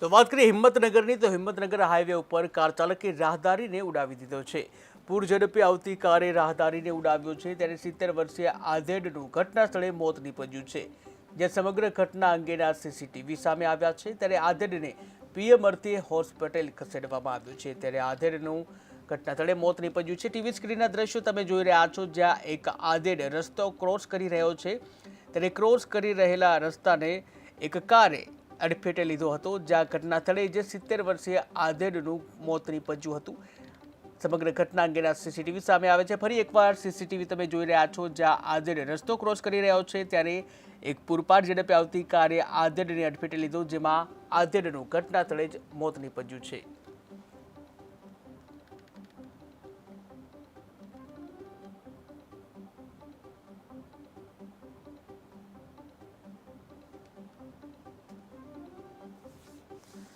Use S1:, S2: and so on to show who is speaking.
S1: તો વાત કરીએ હિંમતનગરની તો હિંમતનગર હાઈવે ઉપર કાર ચાલકે રાહદારીને ઉડાવી દીધો છે। પૂર ઝડપે આવતી કારે રાહદારીને ઉડાવ્યો છે ત્યારે 70 વર્ષીય આધેડનું ઘટના સ્થળે મોત નીપજ્યું છે। જે સમગ્ર ઘટના અંગેના સીસીટીવી સામે આવ્યા છે ત્યારે આધેડને પીએમ અર્થે હોસ્પિટલ ખસેડવામાં આવ્યો છે। ત્યારે આધેડનું ઘટના સ્થળે મોત નીપજ્યું છે। ટીવી સ્ક્રીનના દ્રશ્યો તમે જોઈ રહ્યા છો જ્યાં એક આધેડ રસ્તો ક્રોસ કરી રહ્યો છે ત્યારે ક્રોસ કરી રહેલા રસ્તાને એક કારે અડફેટે લીધો હતો જ્યાં ઘટના સ્થળે જે 70 વર્ષીય આધેડનું મોત નીપજ્યું હતું। સમગ્ર ઘટના અંગેના સીસીટીવી સામે આવે છે। ફરી એકવાર સીસીટીવી તમે જોઈ રહ્યા છો જ્યાં આધેડ રસ્તો ક્રોસ કરી રહ્યો છે ત્યારે એક પૂરપાટ ઝડપે આવતી કારે આધેડને અડફેટે લીધો જેમાં આધેડનું ઘટના સ્થળે જ મોત નીપજ્યું છે।